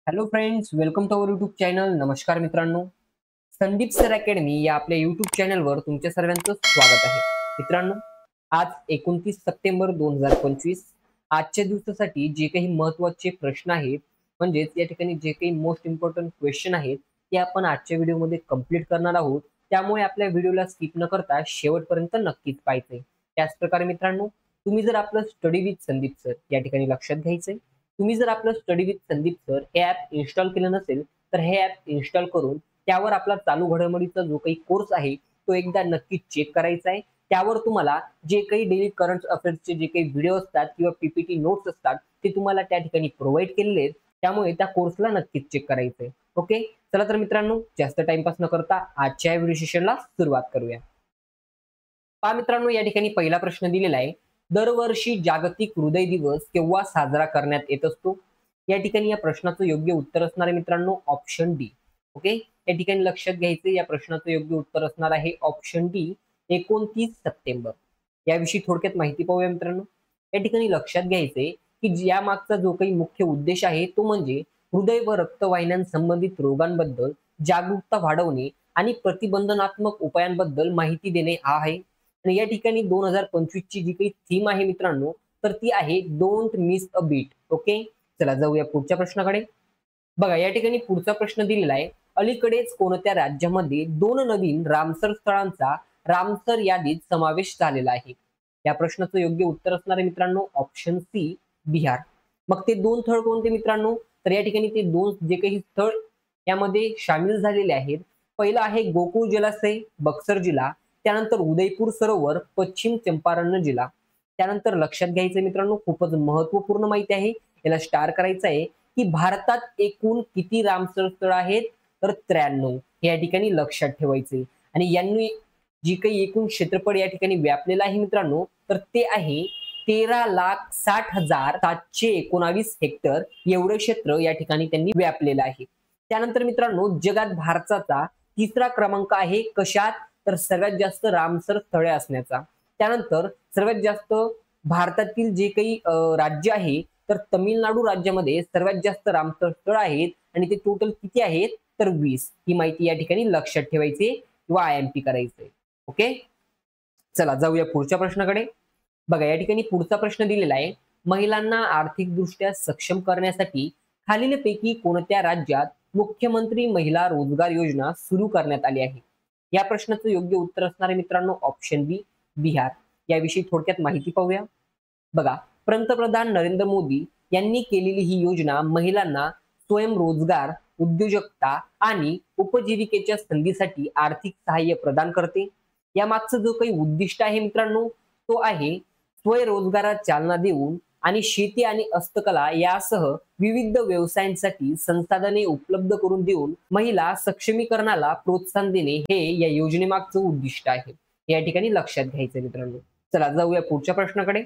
Hello friends, welcome to our YouTube channel. नमस्कार मित्रांनो, Sandeep sir academy या आपल्या यूट्यूब चॅनलवर तुमच्या सर्वांचं स्वागत आहे. मित्रांनो, आज 29 सप्टेंबर 2025 आजच्या दिवसासाठी जे काही महत्त्वाचे प्रश्न आहेत, म्हणजेच या ठिकाणी जे काही मोस्ट इम्पॉर्टंट क्वेश्चन आहेत ते आपण आजच्या व्हिडिओमध्ये कंप्लीट करणार आहोत. त्यामुळे आपल्या व्हिडिओला स्किप न करता शेवटपर्यंत नक्कीच पाहायचंय. त्याच प्रकारे मित्रांनो, तुम्ही जर आपलं स्टडी विथ संदीप सर या ठिकाणी लक्षात घ्यायचंय, तुम्ही जर आपलं स्टडी विथ संदीप सर हे ॲप इन्स्टॉल केलं नसेल तर हे ॲप इन्स्टॉल करून त्यावर आपला चालू घडामोडीचा जो काही कोर्स आहे तो एकदा नक्की चेक करायचा आहे. त्यावर तुम्हाला जे काही डेली करंट अफेअर्सचे जे काही व्हिडिओ असतात किंवा पीपीटी नोट्स असतात ते तुम्हाला त्या ठिकाणी प्रोव्हाइड केलेले आहेत. त्यामुळे त्या कोर्सला नक्कीच चेक करायचंय. ओके, चला तर मित्रांनो, जास्त टाइमपास न करता आजच्या व्हिडिओ सेशनला सुरुवात करूया. पहा मित्रांनो, या ठिकाणी पहिला प्रश्न दिलेला आहे, दरवर्षी जागतिक हृदय दिवस केव्हा साजरा करण्यात येत असतो? या ठिकाणी या प्रश्नाचं योग्य उत्तर असणार आहे मित्रांनो ऑप्शन डी. ओके, या ठिकाणी लक्षात घ्यायचे, या प्रश्नाचं योग्य उत्तर असणार आहे ऑप्शन डी, 29 सप्टेंबर. याविषयी थोडक्यात माहिती पाहूया मित्रांनो. या ठिकाणी लक्षात घ्यायचे की या मागचा जो काही मुख्य उद्देश आहे तो म्हणजे हृदय व रक्तवाहिन्यांसंबंधित रोगांबद्दल जागरूकता वाढवणे आणि प्रतिबंधनात्मक उपायांबद्दल माहिती देणे हा आहे. आणि या ठिकाणी 2025 ची जी काही थीम आहे मित्रांनो, तर ती आहे don't miss a beat. Okay, चला जाऊया पुढच्या प्रश्नाकडे. बघा, या ठिकाणी पुढचा प्रश्न दिलेला आहे, अलीकडेच कोणत्या राज्यामध्ये 2 नवीन रामसर स्थळांचा रामसर यादीत समावेश झालेला आहे? या प्रश्नाचं योग्य उत्तर असणार आहे मित्रांनो ऑप्शन सी, बिहार. मग ते 2 स्थळ कोणते मित्रांनो? तर या ठिकाणी ते 2 जे काही स्थळ यामध्ये सामील झालेले आहेत, पहिलं आहे गोकुळ जलाशय, बक्सर जिल्हा. त्यानंतर उदयपूर सरोवर, पश्चिम चंपारण जिल्हा. त्यानंतर लक्षात घ्यायचं मित्रांनो, खूपच महत्वपूर्ण माहिती आहे, याला स्टार करायचं आहे की भारतात एकूण किती रामसर स्थळ आहेत? तर 93. हे या ठिकाणी लक्षात ठेवायचे. आणि यांनी जी काही एकूण क्षेत्रफळ या ठिकाणी व्यापलेलं आहे मित्रांनो, तर ते आहे 13,60,719 हेक्टर. एवढे क्षेत्र या ठिकाणी त्यांनी व्यापलेलं आहे. त्यानंतर मित्रांनो, जगात भारताचा तिसरा क्रमांक आहे कशात? तर सर्वात जास्त रामसर स्थळे असण्याचा. त्यानंतर सर्वात जास्त भारतातील जे काही राज्य आहे, तर तमिळनाडू राज्यामध्ये सर्वात जास्त रामसर स्थळ आहेत आणि ते टोटल किती आहेत? तर 20. ही माहिती या ठिकाणी लक्षात ठेवायची किंवा IMP करायचंय. ओके, चला जाऊया पुढच्या प्रश्नाकडे. बघा, या ठिकाणी पुढचा प्रश्न दिलेला आहे, महिलांना आर्थिकदृष्ट्या सक्षम करण्यासाठी खालीलपैकी कोणत्या राज्यात मुख्यमंत्री महिला रोजगार योजना सुरू करण्यात आली आहे? या प्रश्नाचं योग्य उत्तर असणार आहे मित्रांनो ऑप्शन बी, बिहार. याविषयी थोडक्यात माहिती पाहूया. बघा, पंतप्रधान नरेंद्र मोदी यांनी केलेली ही योजना महिलांना स्वयंरोजगार, उद्योजकता आणि उपजीविकेच्या संधीसाठी आर्थिक सहाय्य प्रदान करते. या मागचं जो काही उद्दिष्ट आहे मित्रांनो, तो आहे स्वयंरोजगारात चालना देऊन आणि शेती आणि हस्तकला यासह विविध व्यवसायांसाठी संसाधने उपलब्ध करून देऊन महिला सक्षमीकरणाला प्रोत्साहन देणे हे या योजनेमागचं उद्दिष्ट आहे. हे या ठिकाणी लक्षात घ्यायचं मित्रांनो. चला जाऊया पुढच्या प्रश्नाकडे.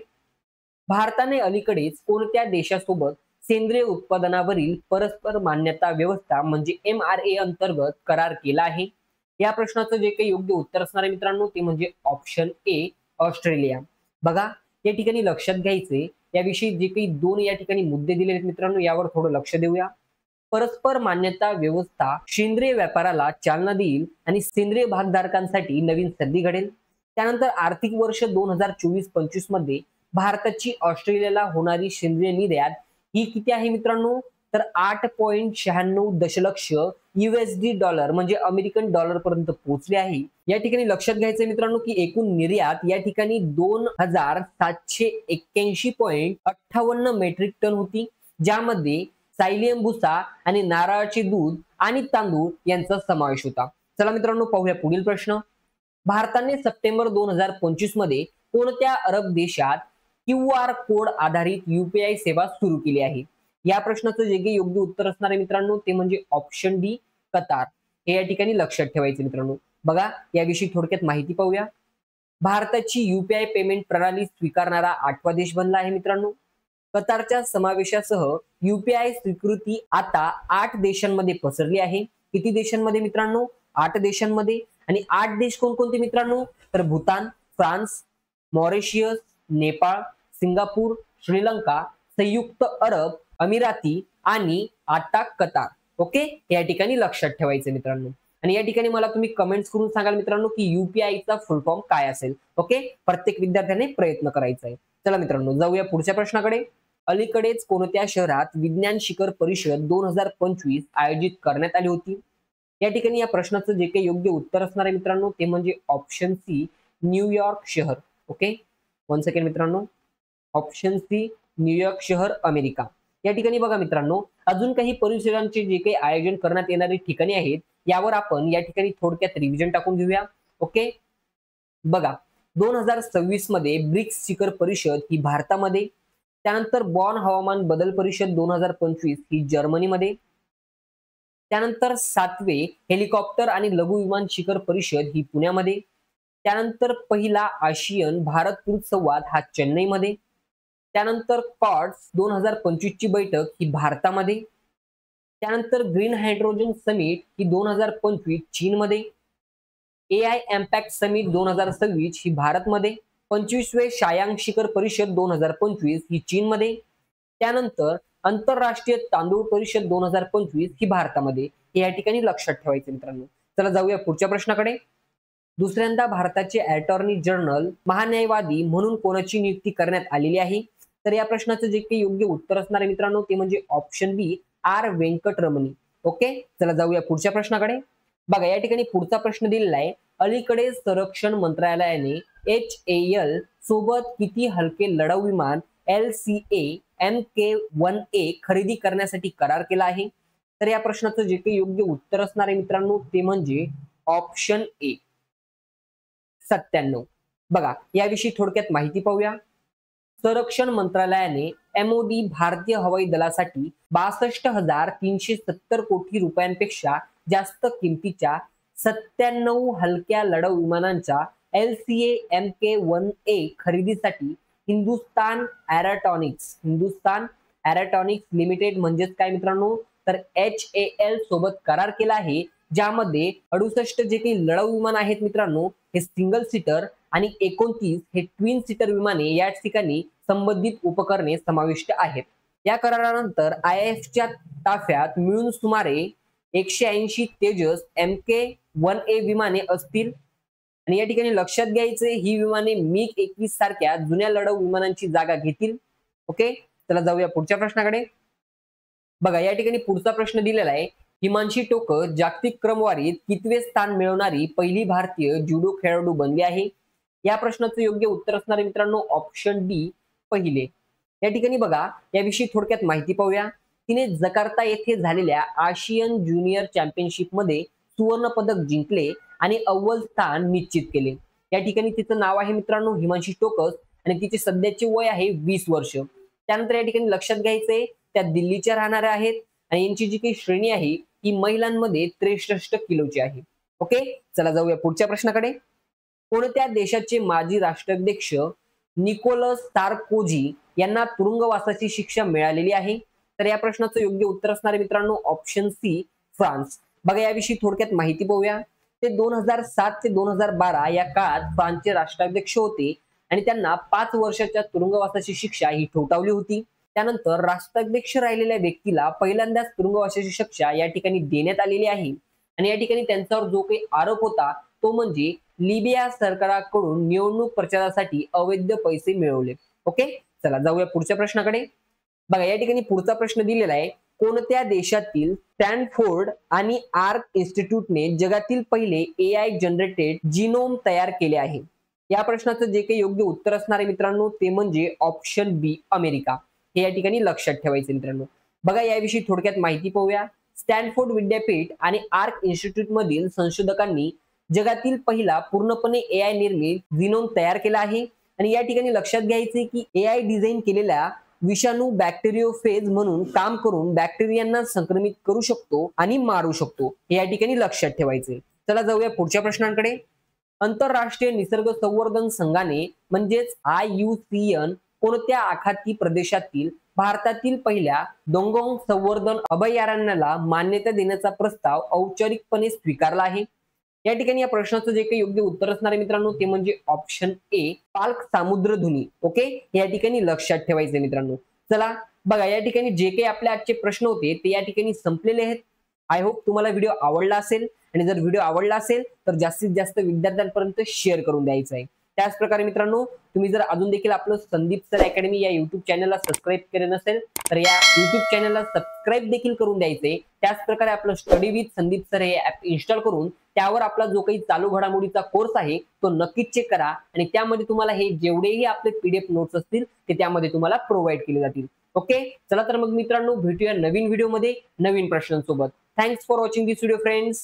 भारताने अलीकडेच कोणत्या देशासोबत सेंद्रिय उत्पादनावरील परस्पर मान्यता व्यवस्था म्हणजे MRA अंतर्गत करार केला आहे? या प्रश्नाचं जे काही योग्य उत्तर असणार आहे मित्रांनो, ते म्हणजे ऑप्शन ए, ऑस्ट्रेलिया. बघा, या ठिकाणी लक्षात घ्यायचे, याविषयी जे काही 2 या ठिकाणी मुद्दे दिले आहेत मित्रांनो, यावर थोडं लक्ष देऊया. परस्पर मान्यता व्यवस्था सेंद्रिय व्यापाराला चालना देईल आणि सेंद्रिय भागधारकांसाठी नवीन संधी घडेल. त्यानंतर आर्थिक वर्ष 2024-25 मध्ये भारताची ऑस्ट्रेलियाला होणारी सेंद्रिय निर्यात ही किती आहे मित्रांनो? तर 8.96 दशलक्ष USD म्हणजे अमेरिकन डॉलर पर्यंत पोहोचली आहे. या ठिकाणी लक्षात घ्यायचं मित्रांनो की एकूण निर्यात या ठिकाणी 2781.58 मेट्रिक टन होती, ज्यामध्ये सायलियम भुसा आणि नारळाचे दूध आणि तांदूळ यांचा समावेश होता. चला मित्रांनो, पाहूया पुढील प्रश्न. भारताने सप्टेंबर 2025 मध्ये कोणत्या अरब देशात QR कोड आधारित UPI सेवा सुरू केली आहे? या प्रश्नाचं जे काही योग्य उत्तर असणार आहे मित्रांनो, ते म्हणजे ऑप्शन डी, कतार. हे या ठिकाणी लक्षात ठेवायचे मित्रांनो. बघा, याविषयी थोडक्यात माहिती पाहूया. भारताची UPI पेमेंट प्रणाली स्वीकारणारा 8वा देश बनला आहे मित्रांनो. कतारच्या समावेशासह UPI स्वीकृती आता 8 देशांमध्ये पसरली आहे. किती देशांमध्ये मित्रांनो? 8 देशांमध्ये. आणि 8 देश कोणकोणते मित्रांनो? तर Bhutan, France, Mauritius, Nepal, Singapore, Sri Lanka, संयुक्त अरब अमिराती आणि आता कतार. ओके, या ठिकाणी लक्षात ठेवायचं मित्रांनो. आणि या ठिकाणी मला तुम्ही कमेंट्स करून सांगाल मित्रांनो की UPI चा फुल फॉर्म काय असेल. ओके, प्रत्येक विद्यार्थ्याने प्रयत्न करायचा आहे. चला मित्रांनो, जाऊया पुढच्या प्रश्नाकडे. अलीकडेच कोणत्या शहरात विज्ञान शिखर परिषद 2025 आयोजित करण्यात आली होती? या ठिकाणी या प्रश्नाचं जे काही योग्य उत्तर असणार आहे मित्रांनो ते म्हणजे ऑप्शन सी, न्यूयॉर्क शहर. ओके, वन सेकंड मित्रांनो, ऑप्शन सी, न्यूयॉर्क शहर, अमेरिका. या ठिकाणी बघा मित्रांनो, अजून काही परिषदांचे जे काही आयोजन करण्यात येणारी ठिकाणे आहेत यावर आपण या ठिकाणी थोडक्यात रिव्हिजन टाकून घेऊया. ओके, बघा 2026 मध्ये ब्रिक्स शिखर परिषद ही भारतामध्ये, त्यानंतर बॉन हवामान बदल परिषद 2025 ही जर्मनीमध्ये, त्यानंतर 7वे हेलिकॉप्टर आणि लघु विमान शिखर परिषद ही पुण्यामध्ये, त्यानंतर पहिला आशियन भारत तुर्क संवाद हा चेन्नईमध्ये, त्यानंतर कॉट्स 2025 ची बैठक ही भारतामध्ये, त्यानंतर ग्रीन हायड्रोजन समिट ही 2025 चीनमध्ये, AI इम्पॅक्ट समिट 2026 ही भारतमध्ये, 25वे शायांग शिखर परिषद 2025 ही चीनमध्ये, त्यानंतर आंतरराष्ट्रीय तांदूळ परिषद 2025 ही भारतामध्ये. हे या ठिकाणी लक्षात ठेवायचे मित्रांनो. चला जाऊया पुढच्या प्रश्नाकडे. दुसऱ्यांदा भारताचे अटॉर्नी जनरल महान्यायवादी म्हणून कोणाची नियुक्ती करण्यात आलेली आहे? तर या प्रश्नाचं जे काही योग्य उत्तर असणार आहे मित्रांनो ते म्हणजे ऑप्शन बी, आर व्यंकटरमणी. ओके, चला जाऊया पुढच्या प्रश्नाकडे. बघा या ठिकाणी पुढचा प्रश्न दिलेला आहे. अलीकडे संरक्षण मंत्रालयाने HAL सोबत किती हलके लढाऊ विमान LCA Mk-1A खरेदी करण्यासाठी करार केला आहे? तर या प्रश्नाचं जे काही योग्य उत्तर असणार आहे मित्रांनो ते म्हणजे ऑप्शन ए, 97. बघा याविषयी थोडक्यात माहिती पाहूया. संरक्षण मंत्रालयाने MOD भारतीय हवाई दलासाठी 62,370 कोटी रुपयांपेक्षा जास्त किमतीच्या 97 हलक्या लढाऊ विमानांच्या LCA Mk-1A खरेदीसाठी हिंदुस्तान एरोटॉनिक्स लिमिटेड म्हणजेच काय मित्रांनो तर HAL सोबत करार केला आहे, ज्यामध्ये 68 जे काही लढाऊ विमान आहेत मित्रांनो हे सिंगल सीटर आणि 29 हे ट्विन सीटर विमाने या ठिकाणी संबंधित उपकरणे समाविष्ट आहेत. या करारानंतर IAF च्या ताफ्यात मिळून सुमारे 180 तेजस Mk-1A विमाने असतील. आणि या ठिकाणी लक्षात घ्यायचे ही विमाने MiG-21 सारख्या जुन्या लढाऊ विमानांची जागा घेतील. ओके, चला जाऊया पुढच्या प्रश्नाकडे. बघा या ठिकाणी पुढचा प्रश्न दिलेला आहे. हिमांशी टोकर जागतिक क्रमवारीत कितवे स्थान मिळवणारी पहिली भारतीय जुडो खेळाडू बनली आहे? या प्रश्नाचं योग्य उत्तर असणार आहे मित्रांनो ऑप्शन डी, पहिले. या ठिकाणी बघा याविषयी थोडक्यात माहिती पाहूया. तिने जकार्ता येथे झालेल्या आशियन ज्युनियर चॅम्पियनशिप मध्ये सुवर्ण पदक जिंकले आणि अव्वल स्थान निश्चित केले. या ठिकाणी तिचं नाव आहे मित्रांनो हिमांशी टोकस आणि तिचे सध्याचे वय आहे 20 वर्ष. त्यानंतर या ठिकाणी लक्षात घ्यायचंय त्या दिल्लीच्या राहणाऱ्या आहेत आणि यांची जी काही श्रेणी आहे ही महिलांमध्ये 63 किलोची आहे. ओके, चला जाऊया पुढच्या प्रश्नाकडे. कोणत्या देशाचे माजी राष्ट्राध्यक्ष निकोलस सार्कोझी यांना तुरुंगवासाची शिक्षा मिळालेली आहे? तर या प्रश्नाचं योग्य उत्तर असणार आहे मित्रांनो ऑप्शन सी, फ्रान्स. बघा याविषयी थोडक्यात माहिती पाहूया. ते 2007 ते 2012 या काळात फ्रान्सचे राष्ट्राध्यक्ष होते आणि त्यांना 5 वर्षाच्या तुरुंगवासाची शिक्षा ही ठोठावली होती. त्यानंतर राष्ट्राध्यक्ष राहिलेल्या व्यक्तीला पहिल्यांदाच तुरुंगवासाची शिक्षा या ठिकाणी देण्यात आलेली आहे. आणि या ठिकाणी त्यांच्यावर जो काही आरोप होता तो म्हणजे लिबिया सरकाराकडून निवडणूक प्रचारासाठी अवैध पैसे मिळवले. ओके, चला जाऊया पुढच्या प्रश्नाकडे. बघा या ठिकाणी पुढचा प्रश्न दिलेला आहे. कोणत्या देशातील स्टॅनफोर्ड आणि आर्क इन्स्टिट्यूटने जगातील पहिले AI जनरेटेड जीनोम तयार केले आहे? या प्रश्नाचं जे काही योग्य उत्तर असणार आहे मित्रांनो ते म्हणजे ऑप्शन बी, अमेरिका. हे या ठिकाणी लक्षात ठेवायचे मित्रांनो. बघा याविषयी थोडक्यात माहिती पाहूया. स्टॅनफोर्ड विद्यापीठ आणि आर्क इन्स्टिट्यूट मधील संशोधकांनी जगातील पहिला पूर्णपणे AI निर्मित जीनोम तयार केला आहे. आणि या ठिकाणी लक्षात घ्यायचे की AI डिझाईन केलेल्या विषाणू बॅक्टेरियोफेज म्हणून काम करून बॅक्टेरियांना संक्रमित करू शकतो आणि मारू शकतो. हे या ठिकाणी लक्षात ठेवायचे. चला जाऊया पुढच्या प्रश्नांकडे. आंतरराष्ट्रीय निसर्ग संवर्धन संघाने म्हणजेच IUCN कोणत्या आखाती प्रदेशातील भारतातील पहिल्या दोंगोंग संवर्धन अभयारण्याला मान्यता देण्याचा प्रस्ताव औपचारिकपणे स्वीकारला आहे? या ठिकाणी या प्रश्नाचं जे काही योग्य उत्तर असणार आहे मित्रांनो ते म्हणजे ऑप्शन ए, पाल्क सामुद्रधुनी. ओके, या ठिकाणी लक्षात ठेवायचे मित्रांनो. चला बघा या ठिकाणी जे काही आपले आजचे प्रश्न होते ते या ठिकाणी संपलेले आहेत. आय होप तुम्हाला व्हिडिओ आवडला असेल, आणि जर व्हिडिओ आवडला असेल तर जास्तीत जास्त विद्यार्थ्यांपर्यंत शेअर करून द्यायचं आहे. त्याच प्रकारे मित्रांनो, तुम्ही जर अजून देखील आपलं संदीप सर अकॅडमी या युट्यूब चॅनलला सबस्क्राईब केले नसेल तर या युट्यूब चॅनलला सबस्क्राईब देखील करून द्यायचे. त्याच प्रकारे आपलं स्टडी विथ संदीप सर हे ऍप इन्स्टॉल करून त्यावर आपला जो काही चालू घडामोडीचा कोर्स आहे तो नक्कीच चेक करा, आणि त्यामध्ये तुम्हाला हे जेवढेही आपले पीडीएफ नोट्स असतील ते त्यामध्ये तुम्हाला प्रोव्हाइड केले जातील. ओके, चला तर मग मित्रांनो, भेटूया नवीन व्हिडिओमध्ये नवीन प्रश्नांसोबत. Thanks for watching this video friends.